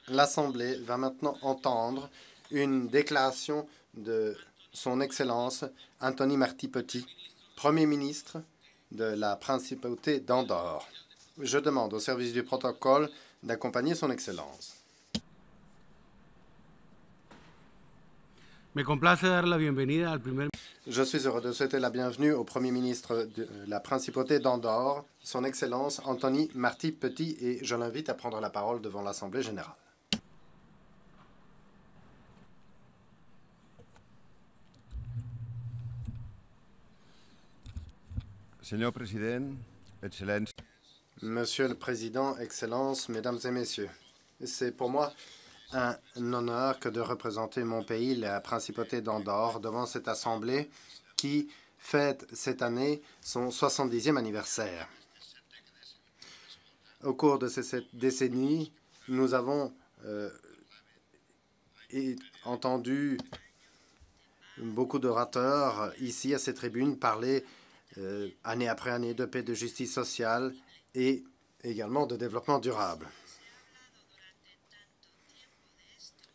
L'Assemblée va maintenant entendre une déclaration de Son Excellence Anthony Marty Petit, Premier ministre de la Principauté d'Andorre. Je demande au service du protocole d'accompagner Son Excellence. Me complace dar la bienvenida al primer. Je suis heureux de souhaiter la bienvenue au Premier ministre de la Principauté d'Andorre, Son Excellence Anthony Marty Petit, et je l'invite à prendre la parole devant l'Assemblée générale. Senyor president, Excel·lència. Monsieur le Président, Excellences, Mesdames et Messieurs, c'est pour moi un honneur que de représenter mon pays, la Principauté d'Andorre, devant cette Assemblée qui fête cette année son 70e anniversaire. Au cours de cette décennie, nous avons entendu beaucoup d'orateurs ici à cette tribune parler année après année de paix, de justice sociale et également de développement durable.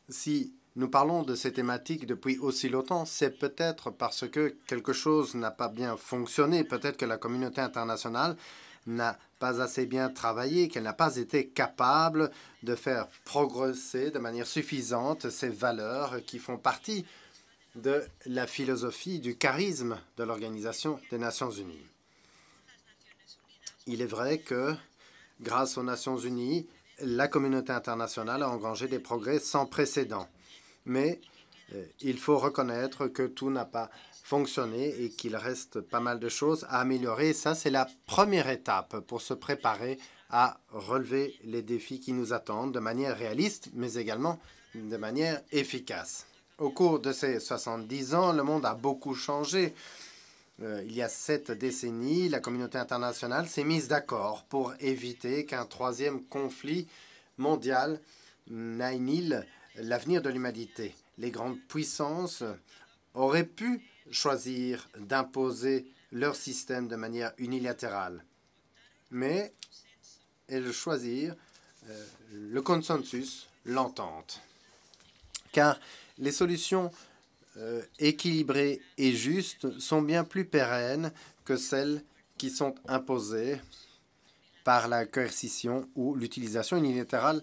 Si nous parlons de ces thématiques depuis aussi longtemps, c'est peut-être parce que quelque chose n'a pas bien fonctionné. Peut-être que la communauté internationale n'a pas assez bien travaillé, qu'elle n'a pas été capable de faire progresser de manière suffisante ces valeurs qui font partie de la philosophie, du charisme de l'Organisation des Nations Unies. Il est vrai que, grâce aux Nations Unies, la communauté internationale a engrangé des progrès sans précédent. Mais il faut reconnaître que tout n'a pas fonctionné et qu'il reste pas mal de choses à améliorer. Et ça, c'est la première étape pour se préparer à relever les défis qui nous attendent de manière réaliste, mais également de manière efficace. Au cours de ces 70 ans, le monde a beaucoup changé. Il y a 7 décennies, la communauté internationale s'est mise d'accord pour éviter qu'un troisième conflit mondial n'annihile l'avenir de l'humanité. Les grandes puissances auraient pu choisir d'imposer leur système de manière unilatérale, mais elles choisirent le consensus, l'entente. Car les solutions équilibrées et justes sont bien plus pérennes que celles qui sont imposées par la coercition ou l'utilisation unilatérale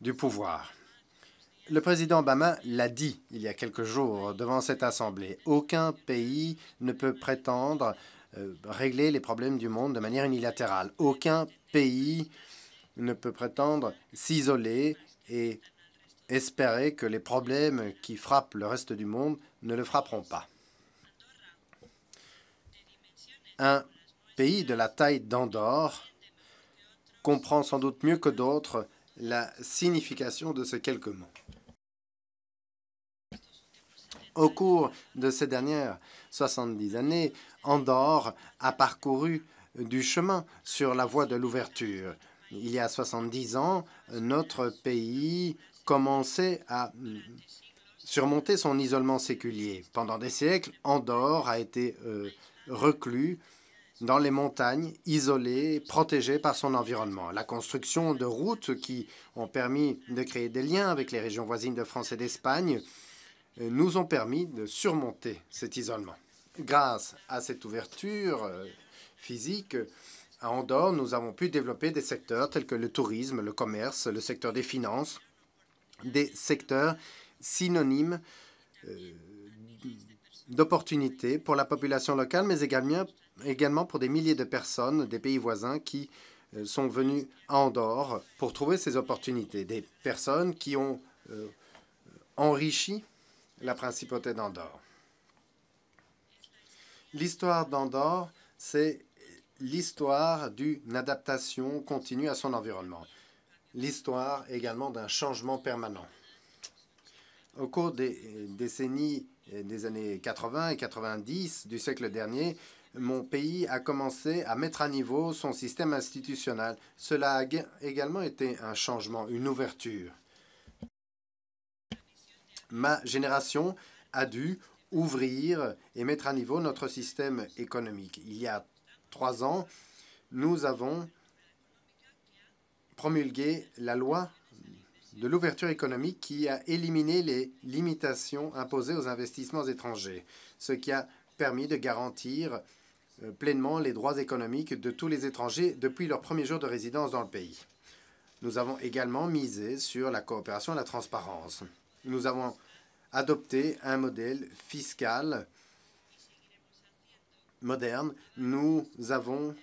du pouvoir. Le président Obama l'a dit il y a quelques jours devant cette Assemblée. Aucun pays ne peut prétendre régler les problèmes du monde de manière unilatérale. Aucun pays ne peut prétendre s'isoler et espérer que les problèmes qui frappent le reste du monde ne le frapperont pas. Un pays de la taille d'Andorre comprend sans doute mieux que d'autres la signification de ces quelques mots. Au cours de ces dernières 70 années, Andorre a parcouru du chemin sur la voie de l'ouverture. Il y a 70 ans, notre pays commençait à surmonter son isolement séculier. Pendant des siècles, Andorre a été reclus dans les montagnes, isolé, protégé par son environnement. La construction de routes qui ont permis de créer des liens avec les régions voisines de France et d'Espagne nous ont permis de surmonter cet isolement. Grâce à cette ouverture physique, à Andorre, nous avons pu développer des secteurs tels que le tourisme, le commerce, le secteur des finances, des secteurs synonymes d'opportunités pour la population locale, mais également pour des milliers de personnes des pays voisins qui sont venus à Andorre pour trouver ces opportunités. Des personnes qui ont enrichi la principauté d'Andorre. L'histoire d'Andorre, c'est l'histoire d'une adaptation continue à son environnement. L'histoire également d'un changement permanent. Au cours des décennies des années 80 et 90 du siècle dernier, mon pays a commencé à mettre à niveau son système institutionnel. Cela a également été un changement, une ouverture. Ma génération a dû ouvrir et mettre à niveau notre système économique. Il y a 3 ans, nous avons promulgué la loi de l'ouverture économique qui a éliminé les limitations imposées aux investissements étrangers, ce qui a permis de garantir pleinement les droits économiques de tous les étrangers depuis leur premier jour de résidence dans le pays. Nous avons également misé sur la coopération et la transparence. Nous avons adopté un modèle fiscal moderne. Nous avons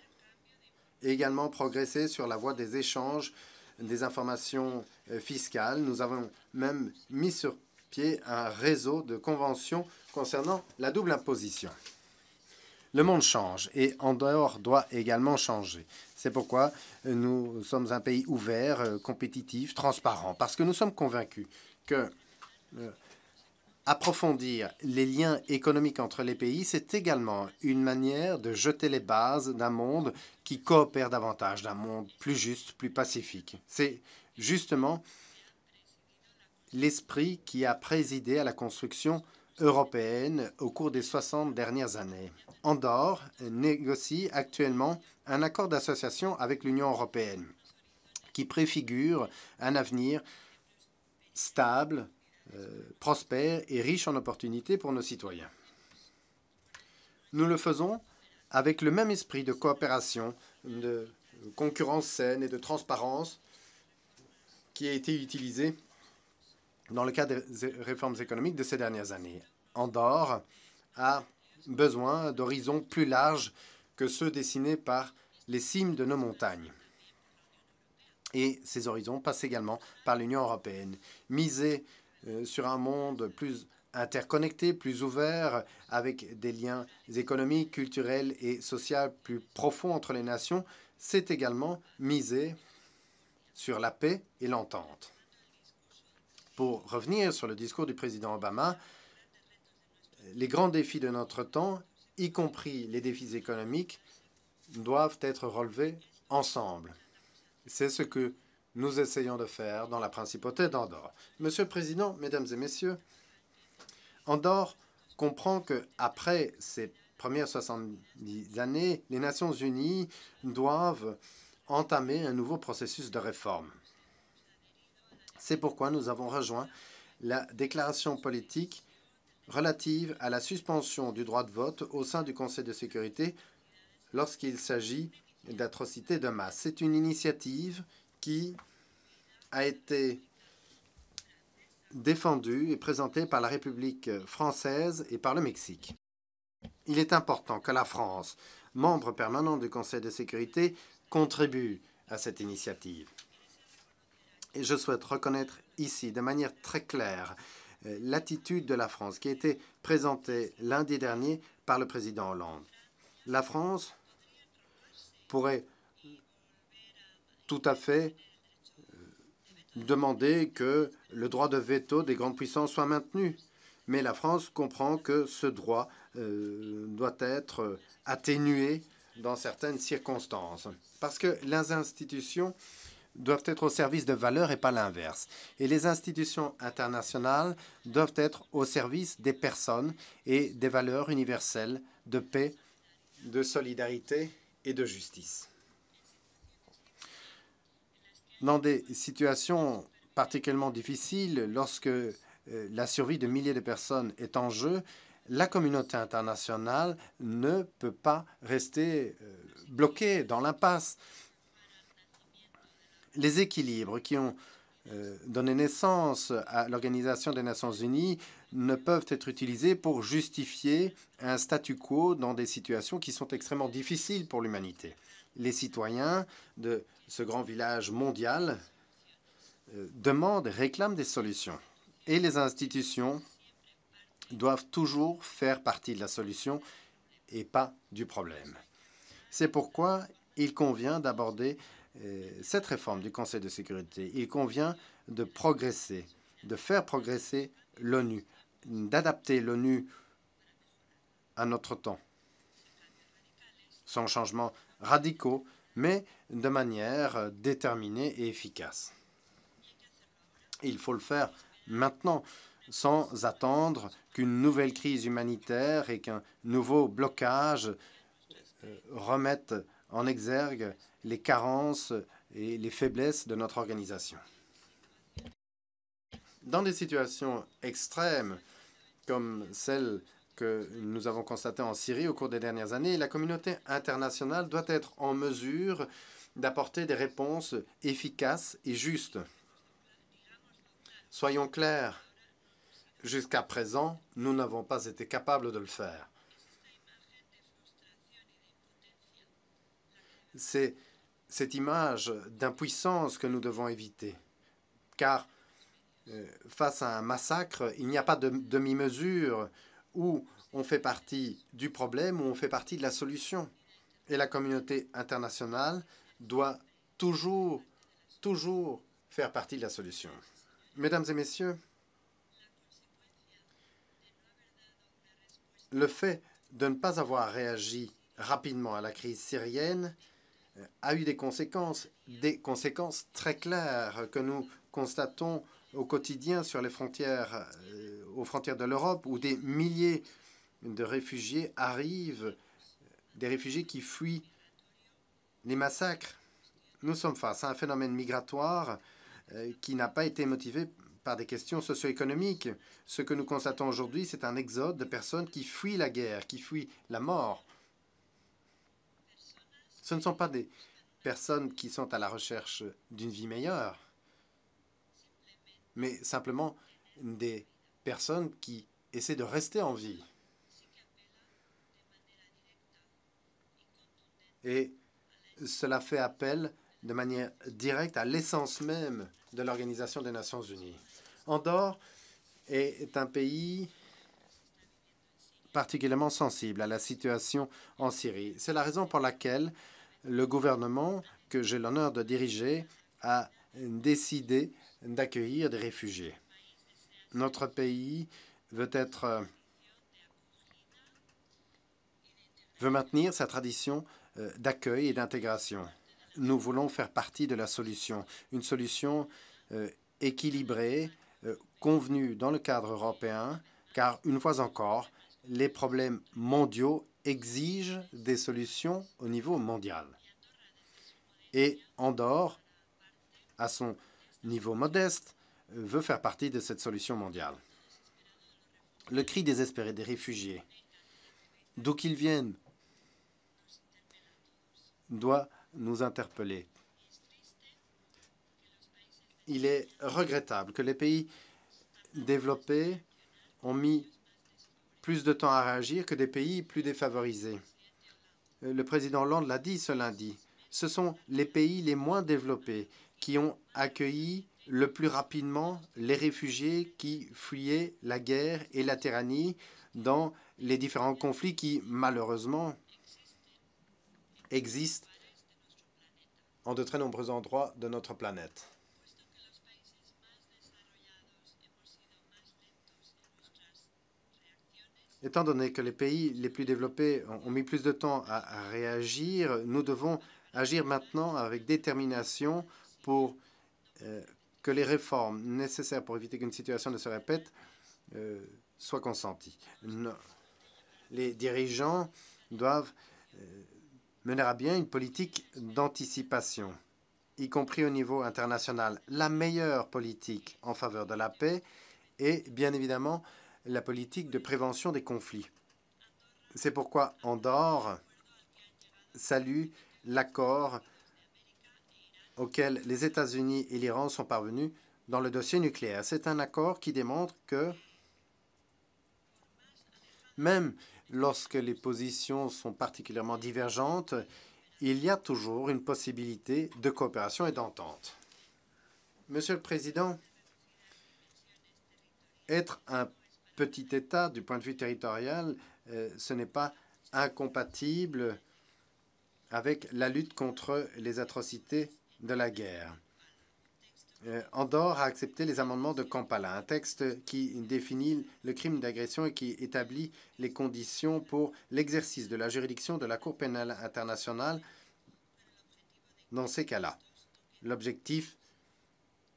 également progressé sur la voie des échanges des informations fiscales. Nous avons même mis sur pied un réseau de conventions concernant la double imposition. Le monde change et Andorre doit également changer. C'est pourquoi nous sommes un pays ouvert, compétitif, transparent, parce que nous sommes convaincus que approfondir les liens économiques entre les pays, c'est également une manière de jeter les bases d'un monde qui coopère davantage, d'un monde plus juste, plus pacifique. C'est justement l'esprit qui a présidé à la construction européenne au cours des 60 dernières années. Andorre négocie actuellement un accord d'association avec l'Union européenne qui préfigure un avenir stable, prospère et riche en opportunités pour nos citoyens. Nous le faisons avec le même esprit de coopération, de concurrence saine et de transparence qui a été utilisé dans le cadre des réformes économiques de ces dernières années. Andorre a besoin d'horizons plus larges que ceux dessinés par les cimes de nos montagnes. Et ces horizons passent également par l'Union européenne. Miser sur un monde plus interconnecté, plus ouvert, avec des liens économiques, culturels et sociaux plus profonds entre les nations, c'est également miser sur la paix et l'entente. Pour revenir sur le discours du président Obama, les grands défis de notre temps, y compris les défis économiques, doivent être relevés ensemble. C'est ce que nous essayons de faire dans la principauté d'Andorre. Monsieur le Président, Mesdames et Messieurs, Andorre comprend qu'après ces premières 70 années, les Nations unies doivent entamer un nouveau processus de réforme. C'est pourquoi nous avons rejoint la déclaration politique relative à la suspension du droit de vote au sein du Conseil de sécurité lorsqu'il s'agit d'atrocités de masse. C'est une initiative qui a été défendue et présentée par la République française et par le Mexique. Il est important que la France, membre permanent du Conseil de sécurité, contribue à cette initiative. Et je souhaite reconnaître ici de manière très claire l'attitude de la France qui a été présentée lundi dernier par le président Hollande. La France pourrait tout à fait demander que le droit de veto des grandes puissances soit maintenu. Mais la France comprend que ce droit doit être atténué dans certaines circonstances. Parce que les institutions doivent être au service de valeurs et pas l'inverse. Et les institutions internationales doivent être au service des personnes et des valeurs universelles de paix, de solidarité et de justice. Dans des situations particulièrement difficiles, lorsque la survie de milliers de personnes est en jeu, la communauté internationale ne peut pas rester bloquée dans l'impasse. Les équilibres qui ont donné naissance à l'Organisation des Nations Unies ne peuvent être utilisés pour justifier un statu quo dans des situations qui sont extrêmement difficiles pour l'humanité. Les citoyens de ce grand village mondial demandent et réclament des solutions. Et les institutions doivent toujours faire partie de la solution et pas du problème. C'est pourquoi il convient d'aborder cette réforme du Conseil de sécurité. Il convient de progresser, de faire progresser l'ONU, d'adapter l'ONU à notre temps, sans changements radicaux, mais de manière déterminée et efficace. Il faut le faire maintenant, sans attendre qu'une nouvelle crise humanitaire et qu'un nouveau blocage remettent en exergue les carences et les faiblesses de notre organisation. Dans des situations extrêmes, comme celle que nous avons constatée en Syrie au cours des dernières années, la communauté internationale doit être en mesure d'apporter des réponses efficaces et justes. Soyons clairs, jusqu'à présent, nous n'avons pas été capables de le faire. C'est cette image d'impuissance que nous devons éviter, car face à un massacre, il n'y a pas de demi-mesure où on fait partie du problème ou on fait partie de la solution. Et la communauté internationale doit toujours faire partie de la solution. Mesdames et messieurs, le fait de ne pas avoir réagi rapidement à la crise syrienne a eu des conséquences très claires que nous constatons au quotidien sur les frontières, aux frontières de l'Europe, où des milliers de réfugiés arrivent, des réfugiés qui fuient les massacres. Nous sommes face à un phénomène migratoire qui n'a pas été motivé par des questions socio-économiques. Ce que nous constatons aujourd'hui, c'est un exode de personnes qui fuient la guerre, qui fuient la mort. Ce ne sont pas des personnes qui sont à la recherche d'une vie meilleure, mais simplement des personnes qui essaient de rester en vie. Et cela fait appel de manière directe à l'essence même de l'Organisation des Nations Unies. Andorre est un pays particulièrement sensible à la situation en Syrie. C'est la raison pour laquelle le gouvernement que j'ai l'honneur de diriger a décidé d'accueillir des réfugiés. Notre pays veut maintenir sa tradition d'accueil et d'intégration. Nous voulons faire partie de la solution, une solution équilibrée, convenue dans le cadre européen, car une fois encore, les problèmes mondiaux exigent des solutions au niveau mondial. Et Andorre, à son niveau modeste, veut faire partie de cette solution mondiale. Le cri désespéré des réfugiés, d'où qu'ils viennent, doit nous interpeller. Il est regrettable que les pays développés ont mis plus de temps à réagir que des pays plus défavorisés. Le président Hollande l'a dit ce lundi. Ce sont les pays les moins développés qui ont accueilli le plus rapidement les réfugiés qui fuyaient la guerre et la tyrannie dans les différents conflits qui, malheureusement, existent en de très nombreux endroits de notre planète. Étant donné que les pays les plus développés ont mis plus de temps à réagir, nous devons agir maintenant avec détermination pour que les réformes nécessaires pour éviter qu'une situation ne se répète soient consenties. Les dirigeants doivent mener à bien une politique d'anticipation, y compris au niveau international. La meilleure politique en faveur de la paix est bien évidemment la politique de prévention des conflits. C'est pourquoi Andorre salue l'accord auquel les États-Unis et l'Iran sont parvenus dans le dossier nucléaire. C'est un accord qui démontre que même lorsque les positions sont particulièrement divergentes, il y a toujours une possibilité de coopération et d'entente. Monsieur le Président, être un petit État du point de vue territorial, ce n'est pas incompatible avec la lutte contre les atrocités de la guerre. Andorre a accepté les amendements de Kampala, un texte qui définit le crime d'agression et qui établit les conditions pour l'exercice de la juridiction de la Cour pénale internationale dans ces cas-là. L'objectif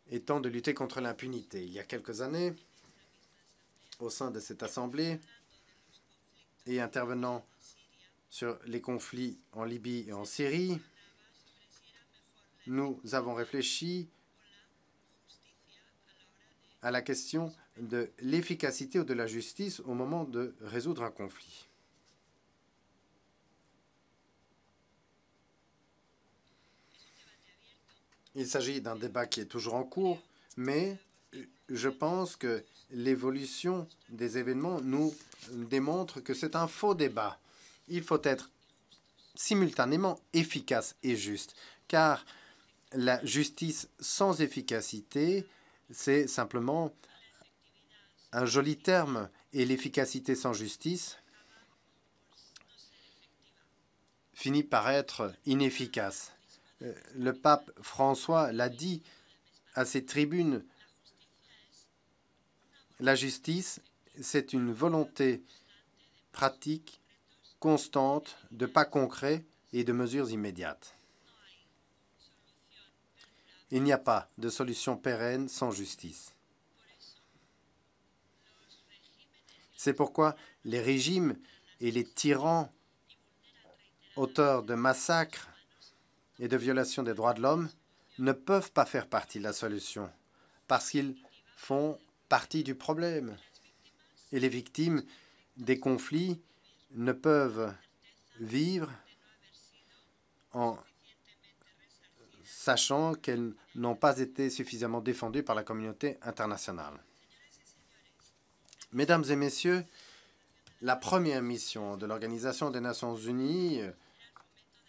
étant de lutter contre l'impunité. Il y a quelques années, au sein de cette Assemblée et intervenant sur les conflits en Libye et en Syrie, nous avons réfléchi à la question de l'efficacité ou de la justice au moment de résoudre un conflit. Il s'agit d'un débat qui est toujours en cours, mais je pense que l'évolution des événements nous démontre que c'est un faux débat. Il faut être simultanément efficace et juste, car la justice sans efficacité, c'est simplement un joli terme, et l'efficacité sans justice finit par être inefficace. Le pape François l'a dit à ses tribunes, la justice, c'est une volonté pratique, constante, de pas concrets et de mesures immédiates. Il n'y a pas de solution pérenne sans justice. C'est pourquoi les régimes et les tyrans, auteurs de massacres et de violations des droits de l'homme, ne peuvent pas faire partie de la solution, parce qu'ils font partie du problème. Et les victimes des conflits ne peuvent vivre en sachant qu'elles n'ont pas été suffisamment défendues par la communauté internationale. Mesdames et messieurs, la première mission de l'Organisation des Nations Unies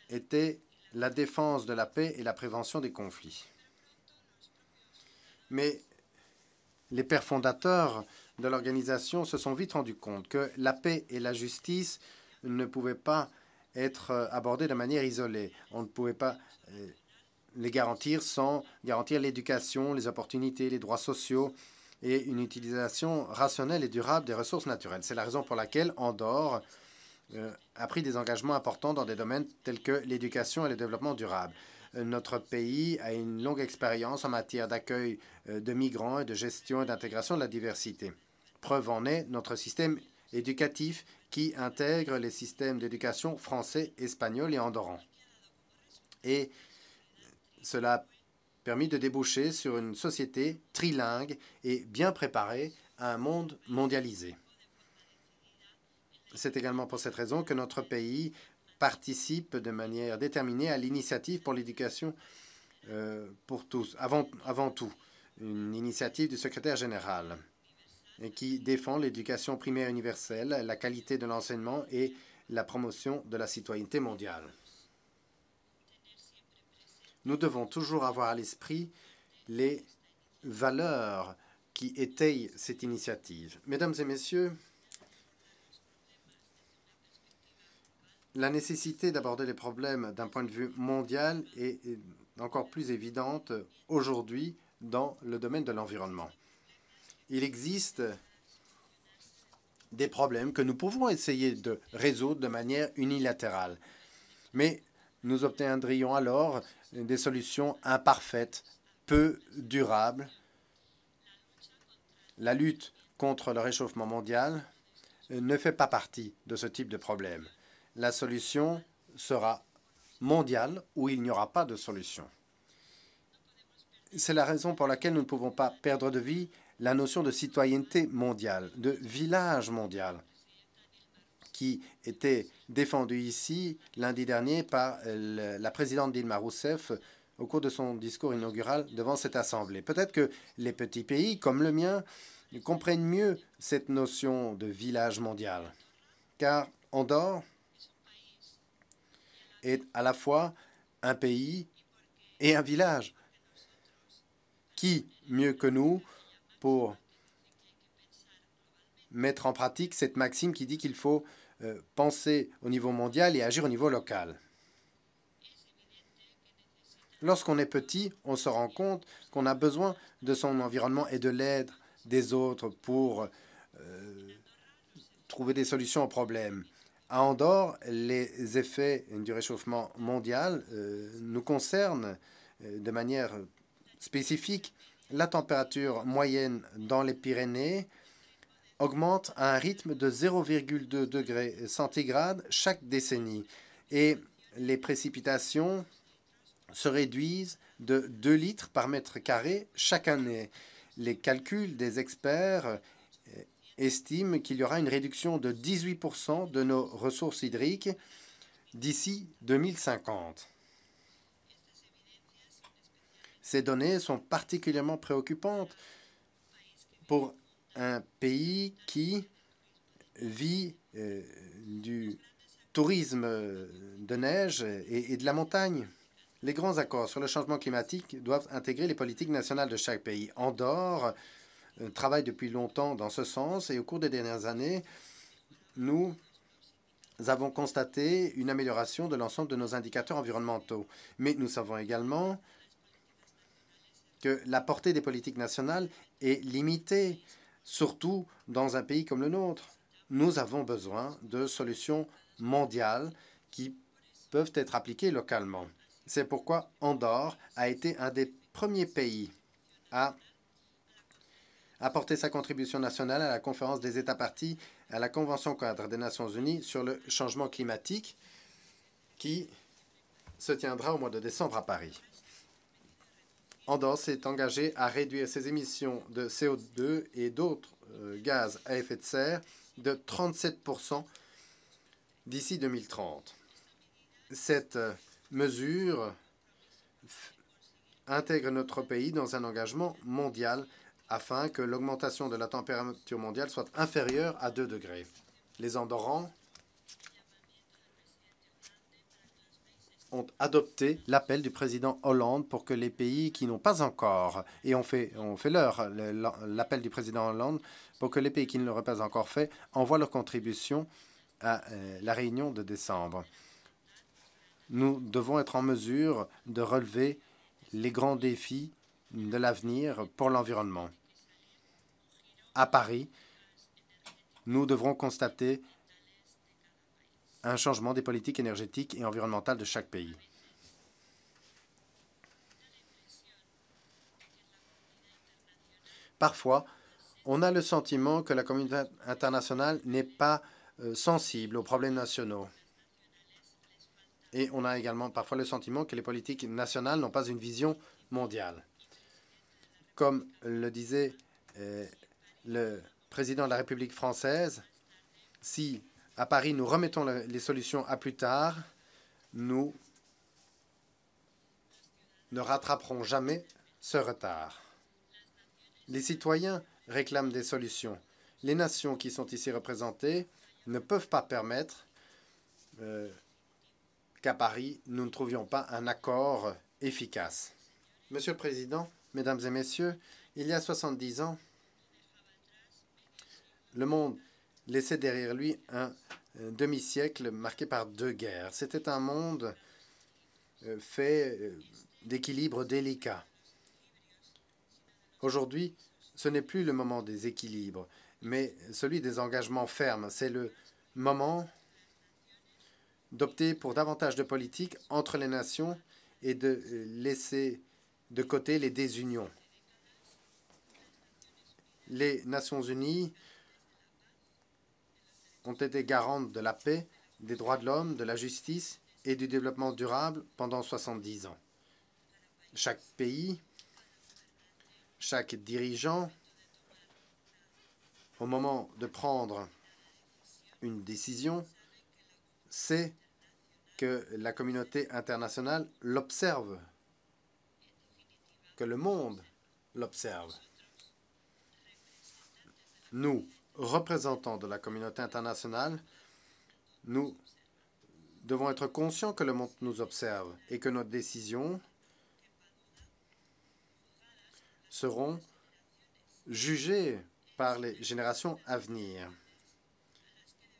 était la défense de la paix et la prévention des conflits. Mais les pères fondateurs de l'organisation se sont vite rendus compte que la paix et la justice ne pouvaient pas être abordées de manière isolée. On ne pouvait pas les garantir sans garantir l'éducation, les opportunités, les droits sociaux et une utilisation rationnelle et durable des ressources naturelles. C'est la raison pour laquelle Andorre a pris des engagements importants dans des domaines tels que l'éducation et le développement durable. Notre pays a une longue expérience en matière d'accueil de migrants et de gestion et d'intégration de la diversité. Preuve en est notre système éducatif qui intègre les systèmes d'éducation français, espagnol et andorran. Et cela a permis de déboucher sur une société trilingue et bien préparée à un monde mondialisé. C'est également pour cette raison que notre pays participe de manière déterminée à l'initiative pour l'éducation pour tous, avant tout, une initiative du secrétaire général et qui défend l'éducation primaire universelle, la qualité de l'enseignement et la promotion de la citoyenneté mondiale. Nous devons toujours avoir à l'esprit les valeurs qui étayent cette initiative. Mesdames et messieurs, la nécessité d'aborder les problèmes d'un point de vue mondial est encore plus évidente aujourd'hui dans le domaine de l'environnement. Il existe des problèmes que nous pouvons essayer de résoudre de manière unilatérale, mais nous obtiendrions alors des solutions imparfaites, peu durables. La lutte contre le réchauffement mondial ne fait pas partie de ce type de problème. La solution sera mondiale ou il n'y aura pas de solution. C'est la raison pour laquelle nous ne pouvons pas perdre de vue la notion de citoyenneté mondiale, de village mondial, qui était défendue ici lundi dernier par la présidente Dilma Rousseff au cours de son discours inaugural devant cette Assemblée. Peut-être que les petits pays, comme le mien, comprennent mieux cette notion de village mondial, car Andorre est à la fois un pays et un village. Qui, mieux que nous, pour mettre en pratique cette maxime qui dit qu'il faut penser au niveau mondial et agir au niveau local? Lorsqu'on est petit, on se rend compte qu'on a besoin de son environnement et de l'aide des autres pour trouver des solutions aux problèmes. À Andorre, les effets du réchauffement mondial nous concernent de manière spécifique. La température moyenne dans les Pyrénées augmente à un rythme de 0,2 degrés centigrades chaque décennie et les précipitations se réduisent de 2 litres par mètre carré chaque année. Les calculs des experts estiment qu'il y aura une réduction de 18% de nos ressources hydriques d'ici 2050. Ces données sont particulièrement préoccupantes pour un pays qui vit du tourisme de neige et de la montagne. Les grands accords sur le changement climatique doivent intégrer les politiques nationales de chaque pays. Andorre travaille depuis longtemps dans ce sens et au cours des dernières années, nous avons constaté une amélioration de l'ensemble de nos indicateurs environnementaux. Mais nous savons également que la portée des politiques nationales est limitée, surtout dans un pays comme le nôtre. Nous avons besoin de solutions mondiales qui peuvent être appliquées localement. C'est pourquoi Andorre a été un des premiers pays à apporter sa contribution nationale à la conférence des États parties à la Convention cadre des Nations unies sur le changement climatique qui se tiendra au mois de décembre à Paris. Andorre s'est engagé à réduire ses émissions de CO2 et d'autres gaz à effet de serre de 37% d'ici 2030. Cette mesure intègre notre pays dans un engagement mondial afin que l'augmentation de la température mondiale soit inférieure à 2 degrés. Les Andorrans ont adopté l'appel du président Hollande pour que les pays qui n'ont pas encore, et on fait l'appel du président Hollande pour que les pays qui ne l'auraient pas encore fait envoient leur contribution à la réunion de décembre. Nous devons être en mesure de relever les grands défis de l'avenir pour l'environnement. À Paris, nous devrons constater un changement des politiques énergétiques et environnementales de chaque pays. Parfois, on a le sentiment que la communauté internationale n'est pas sensible aux problèmes nationaux. Et on a également parfois le sentiment que les politiques nationales n'ont pas une vision mondiale. Comme le disait le président de la République française, si à Paris nous remettons les solutions à plus tard, nous ne rattraperons jamais ce retard. Les citoyens réclament des solutions. Les nations qui sont ici représentées ne peuvent pas permettre qu'à Paris, nous ne trouvions pas un accord efficace. Monsieur le Président, Mesdames et Messieurs, il y a 70 ans, le monde laissait derrière lui un demi-siècle marqué par 2 guerres. C'était un monde fait d'équilibres délicats. Aujourd'hui, ce n'est plus le moment des équilibres, mais celui des engagements fermes. C'est le moment d'opter pour davantage de politique entre les nations et de laisser de côté les désunions. Les Nations unies ont été garantes de la paix, des droits de l'homme, de la justice et du développement durable pendant 70 ans. Chaque pays, chaque dirigeant, au moment de prendre une décision, sait que la communauté internationale l'observe, que le monde l'observe. Nous, représentants de la communauté internationale, nous devons être conscients que le monde nous observe et que nos décisions seront jugées par les générations à venir.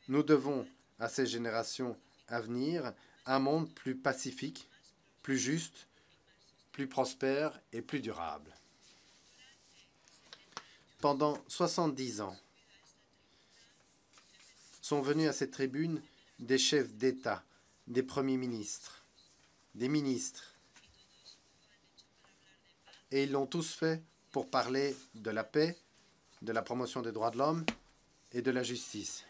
Nous devons à ces générations à venir un monde plus pacifique, plus juste, plus prospère et plus durable. Pendant 70 ans, sont venus à cette tribune des chefs d'État, des premiers ministres, des ministres. Et ils l'ont tous fait pour parler de la paix, de la promotion des droits de l'homme et de la justice.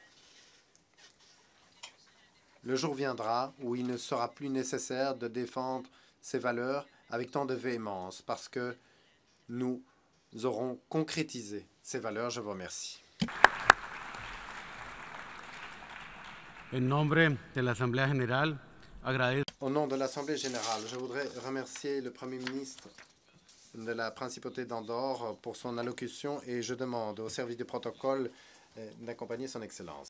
Le jour viendra où il ne sera plus nécessaire de défendre ces valeurs avec tant de véhémence parce que nous auront concrétisé ces valeurs. Je vous remercie. En nombre de la Asamblea General, agradezco. Au nom de l'Assemblée générale, je voudrais remercier le Premier ministre de la Principauté d'Andorre pour son allocution et je demande au service du protocole d'accompagner son Excellence.